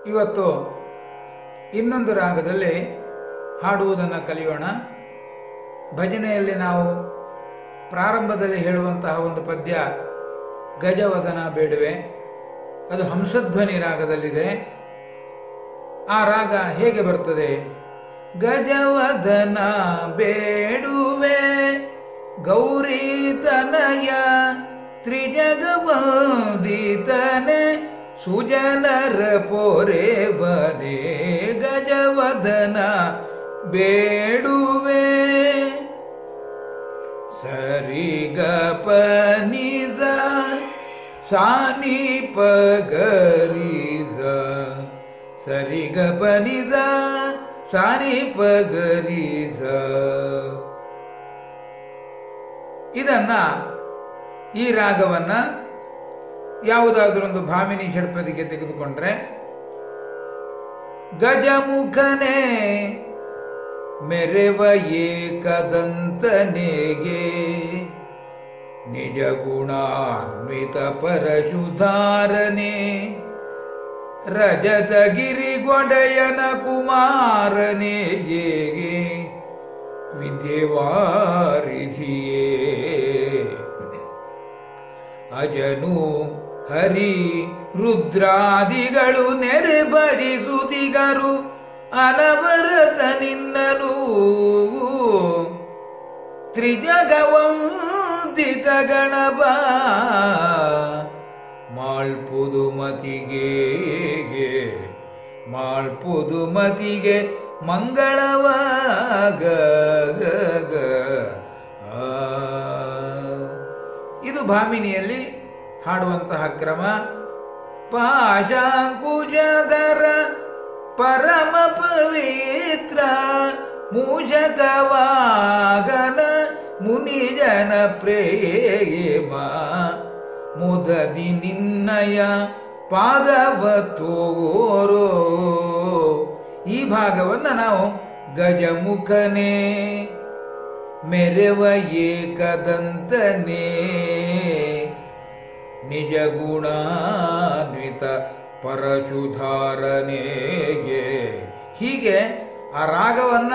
ಇವತ್ತು ಇನ್ನೊಂದು ರಾಗದಲ್ಲಿ ಹಾಡುವುದನ್ನು ಕಲಿಯೋಣ. ಭಜನೆಯಲ್ಲಿ ನಾವು ಪ್ರಾರಂಭದಲ್ಲಿ ಹೇಳುವಂತಹ ಒಂದು ಪದ್ಯ ಗಜವದನ ಬೇಡುವೆ, ಅದು ಹಂಸಧ್ವನಿ ರಾಗದಲ್ಲಿದೆ. ಆ ರಾಗ ಹೇಗೆ ಬರ್ತದೆ? ಗಜವದನ ಬೇಡುವೆ ಗೌರಿ ತನಯ ತ್ರಿಜಗವಂದಿತನೆ ಸುಜನರ ಪೊರೆವನೆ ಗಜವದನ ಬೇಡುವೆ. ಸರಿ ಗ ಪ ನಿ ಸ ಸಾನಿ ಪ ಗರಿ ಸ ಸರಿ ಗ ಪ ನಿ ಸ ಸಾನಿ ಪ ಗರಿ ಸ. ಇದನ್ನ ಈ ರಾಗವನ್ನ ಯಾವುದಾದ್ರೊಂದು ಭಾಮಿನಿ ಷಡ್ಪದಿಗೆ ತೆಗೆದುಕೊಂಡ್ರೆ, ಗಜಮುಖನೇ ಮೆರೆವ ಏಕದಂತನೆಗೆ ನಿಜ ಗುಣಾನ್ವಿತ ಪರಶುಧಾರನೆ ರಜತಗಿರಿಗೊಡೆಯನ ಕುಮಾರನೆಗೆ ವಿದ್ಯೆವಾರಿಧಿಯೇ ಅಜನು ಹರಿ ರುದ್ರಾದಿಗಳು ನೆರೆ ಭಜಿಸುತ್ತಿಗರು ಅನವರತ ನಿನ್ನನು ತ್ರಿಜಗವಂದಿತ ಗಣಪ ಮಾಳ್ಪುದು ಮತಿಗೆ ಮಂಗಳವಾಗ. ಇದು ಭಾಮಿನಿಯಲ್ಲಿ ಹಾಡುವಂತಹ ಕ್ರಮ. ಪಾಶಾಂಕುಶಧರ ಪರಮ ಪವಿತ್ರ ಮೂಷಕವಾಗನ ಮುನಿಜನ ಪ್ರೇಮ ಮುದದಿ ನಿನ್ನಯ ಪಾದವ ತೋರೋ. ಈ ಭಾಗವನ್ನು ನಾವು ಗಜಮುಖನೇ ಮೆರೆವ ಏಕದಂತನೇ ನಿಜ ಗುಣಾನ್ವಿತ ಪರಶುಧಾರನೆಗೆ, ಹೀಗೆ ಆ ರಾಗವನ್ನ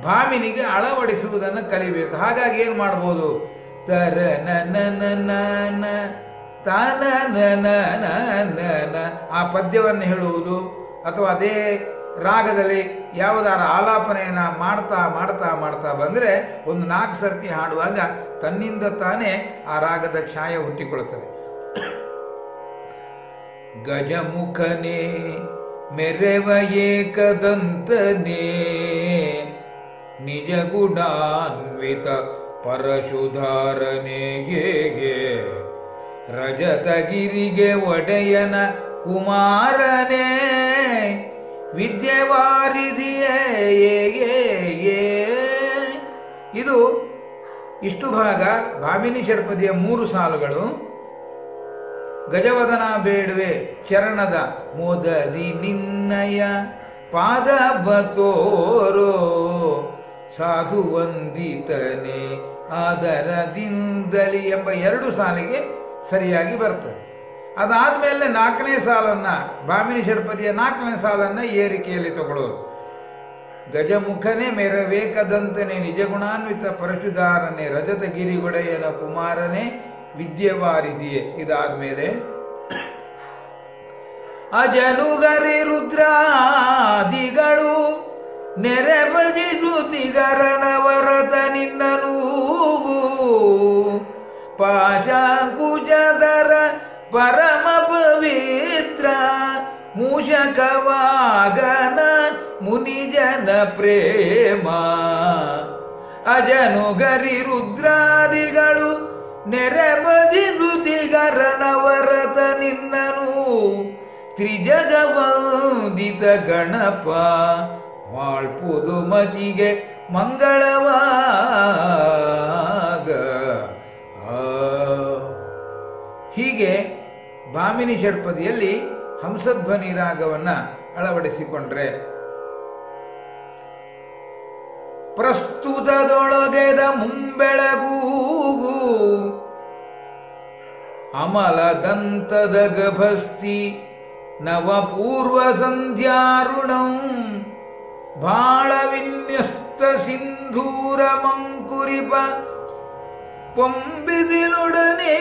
ಭಾಮಿನಿಗೆ ಅಳವಡಿಸುವುದನ್ನು ಕಲಿಬೇಕು. ಹಾಗಾಗಿ ಏನ್ ಮಾಡ್ಬೋದು? ತರ ನನ ತಾನ ಆ ಪದ್ಯವನ್ನು ಹೇಳುವುದು, ಅಥವಾ ಅದೇ ರಾಗದಲ್ಲಿ ಯಾವುದಾರ ಆಲಾಪನೆಯನ್ನ ಮಾಡ್ತಾ ಮಾಡ್ತಾ ಮಾಡ್ತಾ ಬಂದ್ರೆ ಒಂದು 4 ಸರ್ತಿ ಹಾಡುವಾಗ ತನ್ನಿಂದ ತಾನೇ ಆ ರಾಗದ ಛಾಯೆ ಹುಟ್ಟಿಕೊಳ್ಳುತ್ತದೆ. ಗಜಮುಖನೇ ಮೆರೆವ ಏಕದಂತನೇ ನಿಜ ಗುಣಾನ್ವಿತ ಪರಶುಧಾರನೆಗೆ ರಜತಗಿರಿಗೆ ಒಡೆಯನ ಕುಮಾರನೇ ವಿದ್ಯೆವಾರಿಧಿಯೇ. ಇದು ಇಷ್ಟು ಭಾಗ ಭಾಮಿನಿ ಷಡ್ಪದಿಯ 3 ಸಾಲುಗಳು. ಗಜವದನ ಬೇಡುವೆ ಚರಣದ ಮೋದದಿ ನಿನ್ನಯ ಪಾದವ ತೋರೋ ಸಾಧು ವಂದಿತನೆ ಆದರದಿಂದಲಿ ಎಂಬ 2 ಸಾಲಿಗೆ ಸರಿಯಾಗಿ ಬರ್ತದೆ. ಅದಾದ್ಮೇಲೆ 4ನೇ ಸಾಲನ್ನ, ಭಾಮಿನಿ ಷಡ್ಪದಿಯ 4ನೇ ಸಾಲನ್ನ ಏರಿಕೆಯಲ್ಲಿ ತಗೊಳ್ಳೋದು. ಗಜಮುಖನೇ ಮೆರವೇಕದಂತನೆ ನಿಜಗುಣಾನ್ವಿತ ಪರಶುಧಾರನೆ ರಜತಗಿರಿಗೊಡೆಯನ ಕುಮಾರನೇ ವಿದ್ಯೆವಾರಿಧಿಯೇ. ಇದಾದ್ಮೇಲೆ ಅಜನುಗರಿ ರುದ್ರಾದಿಗಳು ನೆರೆ ಭಜಿಸುತ್ತಿಗರನವರತ ನಿನ್ನನೂಗು ಪಾಶಾಂಕುಶಧರ ಪರಮ ಪವಿತ್ರ ಮೂಷಕವಾಗನ ಮುನಿಜನ ಪ್ರೇಮ ಅಜನುಗರಿ ರುದ್ರಾದಿಗಳು ನೆರೆ ಭಜಿಸುತ್ತಿಗರನವರತ ನಿನ್ನನು ತ್ರಿಜಗವಂದಿತ ಗಣಪ ಮಾಳ್ಪುದು ಮತಿಗೆ ಮಂಗಳವಾಗ. ಹೀಗೆ ಭಾಮಿನಿ ಷಡ್ಪದಿಯಲ್ಲಿ ಹಂಸಧ್ವನಿ ರಾಗವನ್ನ ಅಳವಡಿಸಿಕೊಂಡ್ರೆ ಪ್ರಸ್ತುತದೊಳಗೆದ ಮುಂಬೆಳಗೂಗು ಅಮಲದಂತದ ಗಭಸ್ತಿ ನವಪೂರ್ವ ಸಂಧ್ಯಾರುಣಂ ಬಾಳವಿನ್ಯಸ್ತ ಸಿಂಧೂರ ಮಂಕುರಿಪ ಪೊಂಬಿದಿಲೊಡನೆ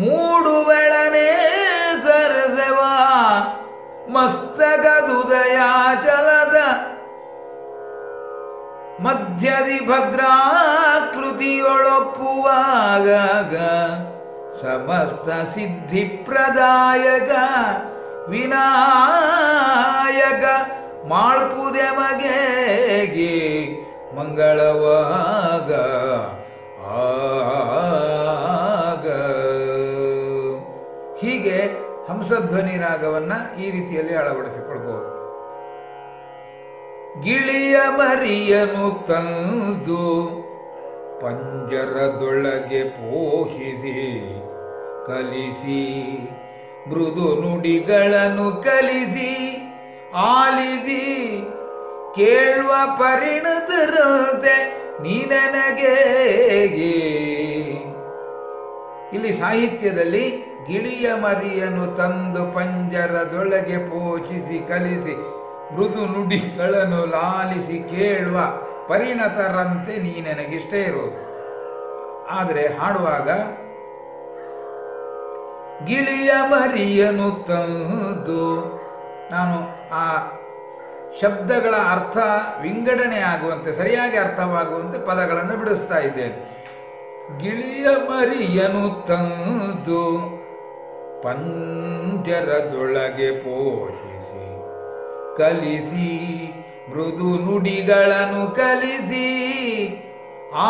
ಮೂಡುವೆಳನೆ ಸರಸವಾ ಮಸ್ತಕದುದಯಾಚಲದ ಮಧ್ಯದಿ ಭದ್ರಾಕೃತಿಯೊಳೊಪ್ಪುವಾಗ ಸಮಸ್ತ ಸಿದ್ಧಿ ಪ್ರದಾಯಕ ವಿನಾಯಕ ಮಾಳ್ಪುದೆ ಮಗೆ ಮಂಗಳವಾಗ ಆಗ. ಹೀಗೆ ಹಂಸಧ್ವನಿ ರಾಗವನ್ನ ಈ ರೀತಿಯಲ್ಲಿ ಅಳವಡಿಸಿಕೊಳ್ಬಹುದು. ಗಿಳಿಯ ಮರಿಯನು ತಂದು ಪಂಜರದೊಳಗೆ ಪೋಷಿಸಿ ಕಲಿಸಿ ಮೃದು ನುಡಿಗಳನ್ನು ಕಲಿಸಿ ಆಲಿಸಿ ಕೇಳುವ ಪರಿಣತರಂತೆ ನೀನನಗೆ. ಇಲ್ಲಿ ಸಾಹಿತ್ಯದಲ್ಲಿ ಗಿಳಿಯ ಮರಿಯನ್ನು ತಂದು ಪಂಜರದೊಳಗೆ ಪೋಷಿಸಿ ಕಲಿಸಿ ಮೃದು ನುಡಿಗಳನ್ನು ಲಾಲಿಸಿ ಕೇಳುವ ಪರಿಣತರಂತೆ ನೀ ನನಗಿಷ್ಟೇ ಇರೋದು. ಆದರೆ ಹಾಡುವಾಗ ಗಿಳಿಯ ಮರಿಯನ್ನು ತಂದು, ನಾನು ಆ ಶಬ್ದಗಳ ಅರ್ಥ ವಿಂಗಡಣೆ ಆಗುವಂತೆ, ಸರಿಯಾಗಿ ಅರ್ಥವಾಗುವಂತೆ ಪದಗಳನ್ನು ಬಿಡಿಸ್ತಾ ಇದ್ದೇನೆ. ಗಿಳಿಯ ಮರಿಯನ್ನು ತಂದು ಪಂಜರದೊಳಗೆ ಪೋಷಿಸಿ ಕಲಿಸಿ ಮೃದು ನುಡಿಗಳನ್ನು ಕಲಿಸಿ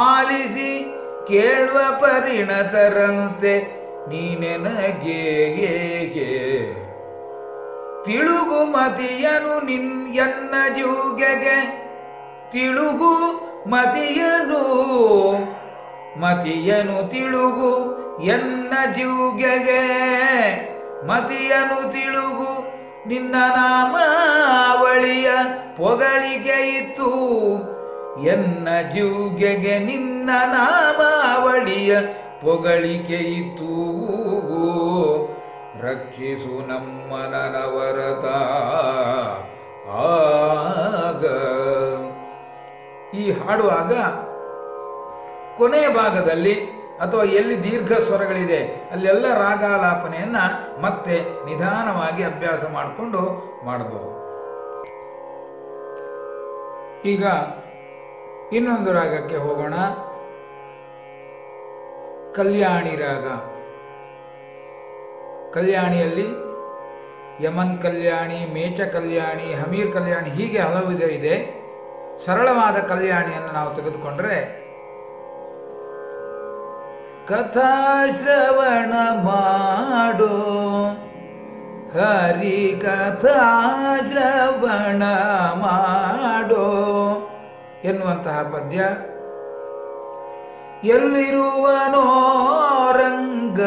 ಆಲಿಸಿ ಕೇಳುವ ಪರಿಣತರಂತೆ ನೀನೆನಗೆ. ತಿಳುಗು ಮತಿಯನು ಎನ್ನ ಜೂಗೆಗೆ ತಿಳುಗು ಮತಿಯನು ತಿಳುಗು ಎನ್ನ ಜೂಗೆಗೆ ಮತಿಯನು ತಿಳುಗು ನಿನ್ನ ನಾಮಾವಳಿಯ ಪೊಗಳಿಕೆ ಇತ್ತು ಎನ್ನ ಜೂಗೆಗೆ ನಿನ್ನ ನಾಮಾವಳಿಯ ಪೊಗಳಿಕೆ ಇತ್ತು. ರಕ್ಷಿಸು ನಮ್ಮ ನನವರತ ಆಗ. ಈ ಹಾಡುವಾಗ ಕೊನೆಯ ಭಾಗದಲ್ಲಿ ಅಥವಾ ಎಲ್ಲಿ ದೀರ್ಘ ಸ್ವರಗಳಿದೆ ಅಲ್ಲೆಲ್ಲ ರಾಗಾಲಾಪನೆಯನ್ನ ಮತ್ತೆ ನಿಧಾನವಾಗಿ ಅಭ್ಯಾಸ ಮಾಡಿಕೊಂಡು ಮಾಡಬಹುದು. ಈಗ ಇನ್ನೊಂದು ರಾಗಕ್ಕೆ ಹೋಗೋಣ. ಕಲ್ಯಾಣಿ ರಾಗ. ಕಲ್ಯಾಣಿಯಲ್ಲಿ ಯಮನ್ ಕಲ್ಯಾಣಿ, ಮೇಚ ಕಲ್ಯಾಣಿ, ಹಮೀರ್ ಕಲ್ಯಾಣಿ, ಹೀಗೆ ಹಲವು ಇದೆ. ಸರಳವಾದ ಕಲ್ಯಾಣಿಯನ್ನು ನಾವು ತೆಗೆದುಕೊಂಡ್ರೆ, ಕಥಾಶ್ರವಣ ಮಾಡೋ ಹರಿ ಕಥಾಶ್ರವಣ ಮಾಡೋ ಎನ್ನುವಂತಹ ಪದ್ಯ. ಎಲ್ಲಿರುವನೋ ರಂಗ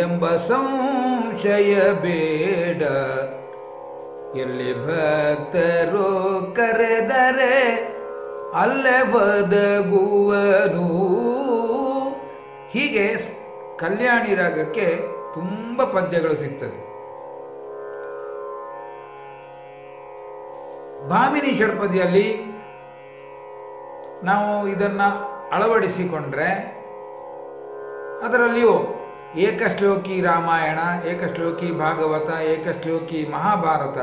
ಎಂಬ ಸಂಶಯ ಬೇಡ, ಎಲ್ಲಿ ಭಕ್ತರು ಕರೆದರೆ ಅಲ್ಲೇ ಬದಗುವನು. ಹೀಗೆ ಕಲ್ಯಾಣಿ ರಾಗಕ್ಕೆ ತುಂಬ ಪದ್ಯಗಳು ಸಿಗ್ತದೆ. ಭಾಮಿನಿ ಷಡ್ಪದಿಯಲ್ಲಿ ನಾವು ಇದನ್ನ ಅಳವಡಿಸಿಕೊಂಡ್ರೆ ಅದರಲ್ಲಿಯೂ ಏಕಶ್ಲೋಕಿ ರಾಮಾಯಣ, ಏಕಶ್ಲೋಕಿ ಭಾಗವತ, ಏಕಶ್ಲೋಕಿ ಮಹಾಭಾರತ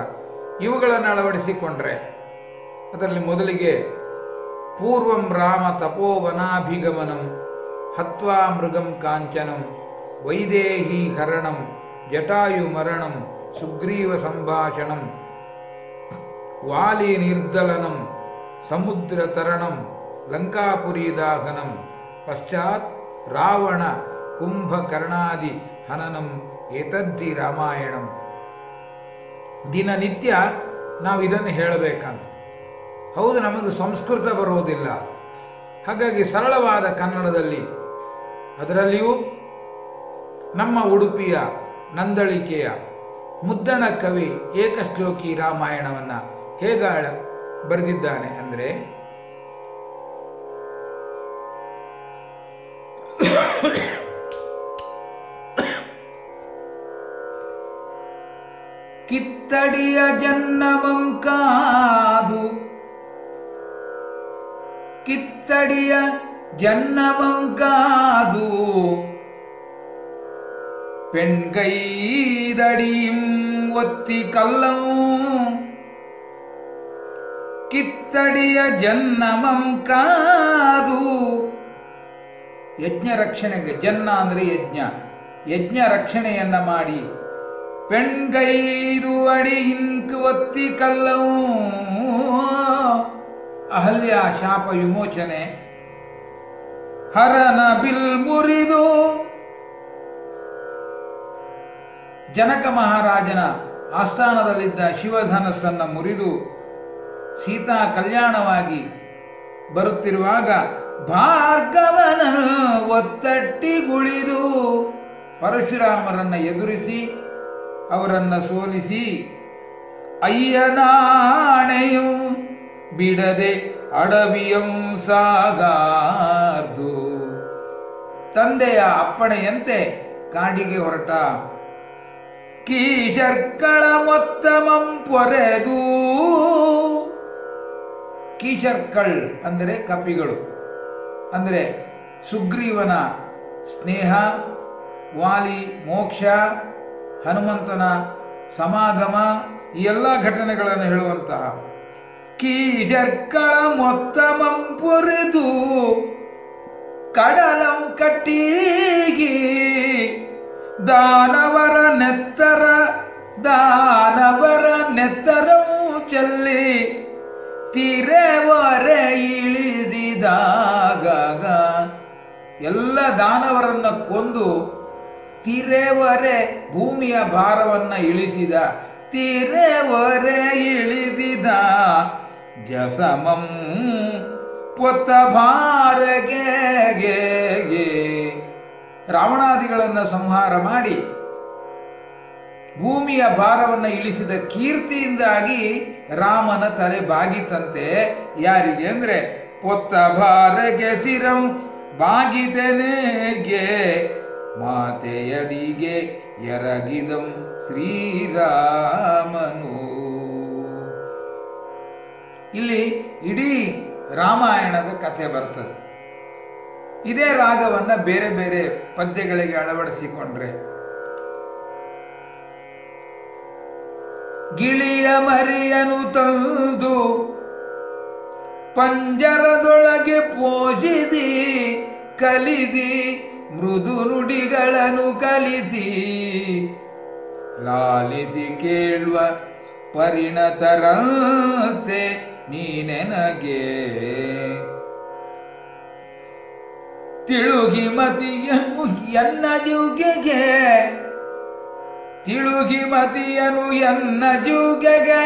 ಇವುಗಳನ್ನು ಅಳವಡಿಸಿಕೊಂಡ್ರೆ ಅದರಲ್ಲಿ ಮೊದಲಿಗೆ ಪೂರ್ವಂ ರಾಮ ತಪೋವನಾಭಿಗಮನಂ ಹತ್ವಾ ಮೃಗಂ ಕಾಂಚನಂ ವೈದೇಹಿ ಹರಣಂ ಜಟಾಯು ಮರಣಂ ಸುಗ್ರೀವ ಸಂಭಾಷಣಂ ವಾಲಿ ನಿರ್ದಲನಂ ಸಮುದ್ರ ತರಣಂ ಲಂಕಾಪುರಿ ದಾಹನಂ ಪಶ್ಚಾತ್ ರಾವಣ ಕುಂಭಕರ್ಣಾದಿ ಹನನಂ ಏತದ್ದಿ ರಾಮಾಯಣಂ. ದಿನನಿತ್ಯ ನಾವು ಇದನ್ನು ಹೇಳಬೇಕಂತ. ಹೌದು, ನಮಗೆ ಸಂಸ್ಕೃತ ಬರುವುದಿಲ್ಲ, ಹಾಗಾಗಿ ಸರಳವಾದ ಕನ್ನಡದಲ್ಲಿ, ಅದರಲ್ಲಿಯೂ ನಮ್ಮ ಉಡುಪಿಯ ನಂದಳಿಕೆಯ ಮುದ್ದಣ ಕವಿ ಏಕಶ್ಲೋಕಿ ರಾಮಾಯಣವನ್ನು ಹೇಗೆ ಬರೆದಿದ್ದಾನೆ ಅಂದರೆ, ಕಿತ್ತಡಿಯ ಜನ್ನಮಂಕಾದು ಕಿತ್ತಡಿಯ ಜನ್ನಮಂಕಾದು പെൺകൈതടിയും ഒത്തി കല്ലവും ಕಿತ್ತಡಿಯ ಜನ್ನಮಂ ಕಾದು. ಯಜ್ಞ ರಕ್ಷಣೆಗೆ, ಜನ್ನ ಅಂದರೆ ಯಜ್ಞ, ಯಜ್ಞ ರಕ್ಷಣೆಯನ್ನ ಮಾಡಿ ಪೆಣ್ಗೈದು ಅಡಿ ಇಂಕ್ ಒತ್ತಿ ಕಲ್ಲವು ಅಹಲ್ಯ ಶಾಪ ವಿಮೋಚನೆ. ಹರನ ಬಿಲ್ ಮುರಿದು ಜನಕ ಮಹಾರಾಜನ ಆಸ್ಥಾನದಲ್ಲಿದ್ದ ಶಿವಧನಸ್ಸನ್ನ ಮುರಿದು ಸೀತಾ ಕಲ್ಯಾಣವಾಗಿ ಬರುತ್ತಿರುವಾಗ ಭಾರ್ಗವನ ಒತ್ತಟ್ಟಿಗುಳಿದು ಪರಶುರಾಮರನ್ನ ಎದುರಿಸಿ ಅವರನ್ನ ಸೋಲಿಸಿ ಅಯ್ಯನಾಣೆಯು ಬಿಡದೆ ಅಡವಿಯಂ ಸಾಗಾರ್ದು ತಂದೆಯ ಅಪ್ಪಣೆಯಂತೆ ಕಾಡಿಗೆ ಹೊರಟ. ಕೀಶರ್ಕಳ ಮೊತ್ತಮಂ ಪೊರೆದು, ಕೀಶರ್ಕಳ್ ಅಂದರೆ ಕಪಿಗಳು, ಅಂದರೆ ಸುಗ್ರೀವನ ಸ್ನೇಹ, ವಾಲಿ ಮೋಕ್ಷ, ಹನುಮಂತನ ಸಮಾಗಮ, ಈ ಎಲ್ಲ ಘಟನೆಗಳನ್ನು ಹೇಳುವಂತಹ ಕೀಶರ್ಕಳ ಮೊತ್ತಮಂ ಪೊರೆದು ಕಡಲಂ ಕಟ್ಟೀಗಿ ದಾನವರ ನೆತ್ತರಂ ಚೆಲ್ಲಿ ತಿರೆವರೆ ಇಳಿಸಿದಾಗ ಎಲ್ಲ ದಾನವರನ್ನ ಕೊಂದು ತಿರೆವರೆ ಭೂಮಿಯ ಭಾರವನ್ನ ಇಳಿಸಿದ. ತಿರೆವರೆ ಇಳಿಸಿದ ಜಸಮಂ ಪೊತ್ತ ಭಾರಗೆ ರಾವಣಾದಿಗಳನ್ನು ಸಂಹಾರ ಮಾಡಿ ಭೂಮಿಯ ಭಾರವನ್ನು ಇಳಿಸಿದ ಕೀರ್ತಿಯಿಂದಾಗಿ ರಾಮನ ತಲೆ ಬಾಗಿತಂತೆ. ಯಾರಿಗೆ ಅಂದ್ರೆ ಪೊತ್ತ ಭಾರಗೆ ಸಿರಂ ಬಾಗಿದೆನೆಗೆ ಮಾತೆಯಡಿಗೆ ಎರಗಿದಂ ಶ್ರೀರಾಮನು. ಇಲ್ಲಿ ಇಡೀ ರಾಮಾಯಣದ ಕಥೆ ಬರ್ತದೆ. ಇದೇ ರಾಗವನ್ನ ಬೇರೆ ಬೇರೆ ಪದ್ಯಗಳಿಗೆ ಅಳವಡಿಸಿಕೊಂಡ್ರೆ ಗಿಳಿಯ ಮರಿಯನು ತಂದು ಪಂಜರದೊಳಗೆ ಪೋಷಿಸಿ ಕಲಿಸಿ ಮೃದು ನುಡಿಗಳನ್ನು ಕಲಿಸಿ ಲಾಲಿಸಿ ಕೇಳುವ ಪರಿಣತರಂತೆ ನೀನೆನಗೆ ತಿಳುಗಿ ಮತಿಯನು ಎನ್ನ ಜುಗೆಗೆ ತಿಳುಗಿ ಮತಿಯನು ಎನ್ನ ಜುಗೆಗೆ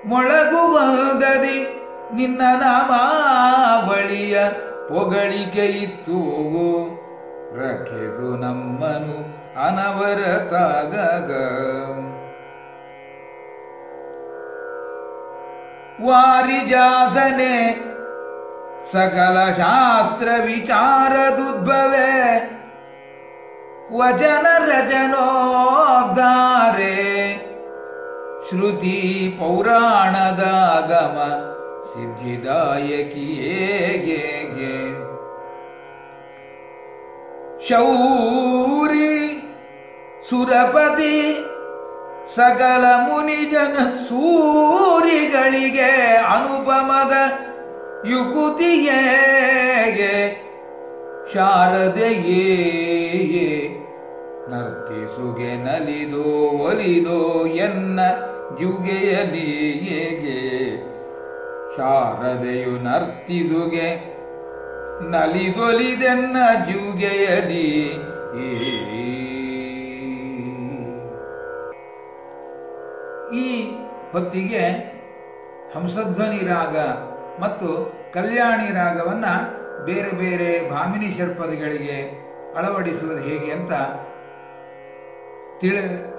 ಮೊಳಗುವುದದಿ ನಿನ್ನ ನಾಮಾವಳಿಯ ಪೊಗಳಿಕೆ ಇತ್ತು ರಕ್ಷಿಸು ನಮ್ಮನು ಅನವರತಾಗಗ ವಾರಿಜಾಸನೆ ಸಕಲ ಶಾಸ್ತ್ರ ವಿಚಾರದುದ್ಭವೆ ವಚನ ರಚನೋದ್ಧಾರೆ ಶ್ರುತಿ ಪೌರಾಣದಾಗಮ ಸಿದ್ಧಿದಾಯಕಿಯೇ ಶೌರಿ ಸುರಪತಿ ಸಕಲ ಮುನಿಜನ ಸೂರಿಗಳಿಗೆ ಅನುಪಮದ ಯುಕುತಿಯೇ ಶಾರದೆಯೇ ನರ್ತಿಸುಗೆ ನಲಿದೋ ಒಲಿದೋ ಎನ್ನ ಜುಗೆಯಲಿಯೇಗೆ ಶಾರದೆಯು ನರ್ತಿಸುಗೆ ನಲಿದೊಲಿದೆನ್ನ ಜುಗೆಯಲಿ. ಈ ಹೊತ್ತಿಗೆ ಹಂಸಧ್ವನಿ ರಾಗ ಮತ್ತು ಕಲ್ಯಾಣಿ ರಾಗವನ್ನ ಬೇರೆ ಬೇರೆ ಭಾಮಿನಿ ಷಟ್ಪದಿಗಳಿಗೆ ಅಳವಡಿಸುವುದು ಹೇಗೆ ಅಂತ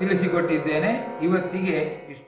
ತಿಳಿಸಿಕೊಟ್ಟಿದ್ದೇನೆ. ಇವತ್ತಿಗೆ ಇಷ್ಟು.